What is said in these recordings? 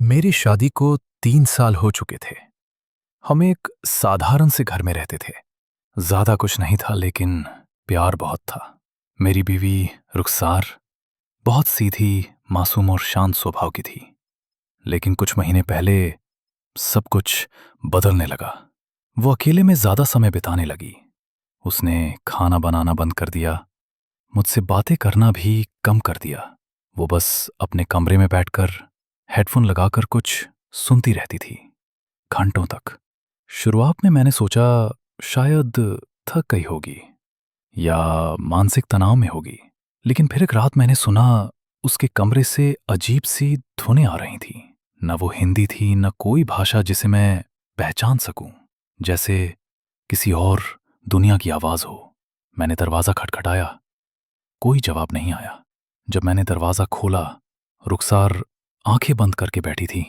मेरी शादी को 3 साल हो चुके थे। हम एक साधारण से घर में रहते थे। ज्यादा कुछ नहीं था लेकिन प्यार बहुत था। मेरी बीवी रुखसार बहुत सीधी, मासूम और शांत स्वभाव की थी। लेकिन कुछ महीने पहले सब कुछ बदलने लगा। वो अकेले में ज्यादा समय बिताने लगी। उसने खाना बनाना बंद कर दिया, मुझसे बातें करना भी कम कर दिया। वो बस अपने कमरे में बैठकर हेडफोन लगाकर कुछ सुनती रहती थी, घंटों तक। शुरुआत में मैंने सोचा शायद थक गई होगी या मानसिक तनाव में होगी। लेकिन फिर एक रात मैंने सुना उसके कमरे से अजीब सी धुनें आ रही थी। न वो हिंदी थी, न कोई भाषा जिसे मैं पहचान सकूं। जैसे किसी और दुनिया की आवाज हो। मैंने दरवाजा खटखटाया, कोई जवाब नहीं आया। जब मैंने दरवाजा खोला, रुखसार आंखें बंद करके बैठी थी,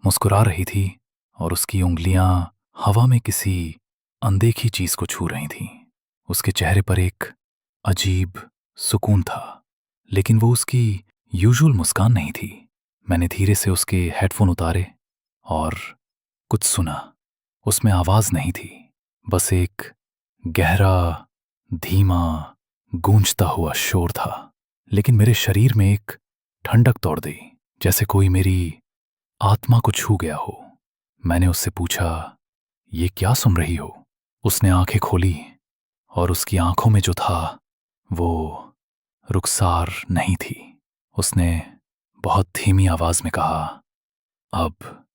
मुस्कुरा रही थी और उसकी उंगलियां हवा में किसी अनदेखी चीज को छू रही थीं। उसके चेहरे पर एक अजीब सुकून था, लेकिन वो उसकी यूजुअल मुस्कान नहीं थी। मैंने धीरे से उसके हेडफोन उतारे और कुछ सुना। उसमें आवाज नहीं थी, बस एक गहरा, धीमा, गूंजता हुआ शोर था। लेकिन मेरे शरीर में एक ठंडक दौड़ गई, जैसे कोई मेरी आत्मा को छू गया हो। मैंने उससे पूछा, ये क्या सुन रही हो? उसने आंखें खोली और उसकी आंखों में जो था वो रुखसार नहीं थी। उसने बहुत धीमी आवाज में कहा, अब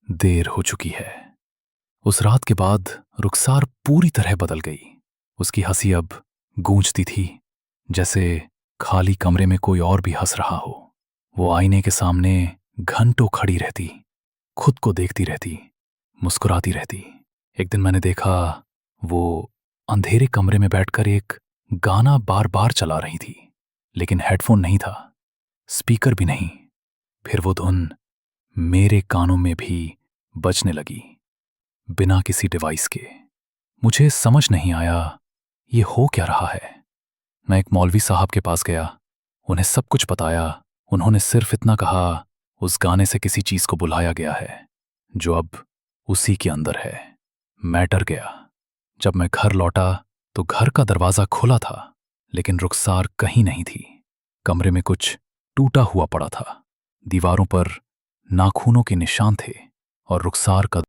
देर हो चुकी है। उस रात के बाद रुखसार पूरी तरह बदल गई। उसकी हंसी अब गूंजती थी, जैसे खाली कमरे में कोई और भी हंस रहा हो। वो आईने के सामने घंटों खड़ी रहती, खुद को देखती रहती, मुस्कुराती रहती। एक दिन मैंने देखा वो अंधेरे कमरे में बैठकर एक गाना बार बार चला रही थी, लेकिन हेडफोन नहीं था, स्पीकर भी नहीं। फिर वो धुन मेरे कानों में भी बजने लगी, बिना किसी डिवाइस के। मुझे समझ नहीं आया ये हो क्या रहा है। मैं एक मौलवी साहब के पास गया, उन्हें सब कुछ बताया। उन्होंने सिर्फ इतना कहा, उस गाने से किसी चीज को बुलाया गया है जो अब उसी के अंदर है। मैं डर गया। जब मैं घर लौटा तो घर का दरवाजा खुला था, लेकिन रुखसार कहीं नहीं थी। कमरे में कुछ टूटा हुआ पड़ा था, दीवारों पर नाखूनों के निशान थे और रुखसार का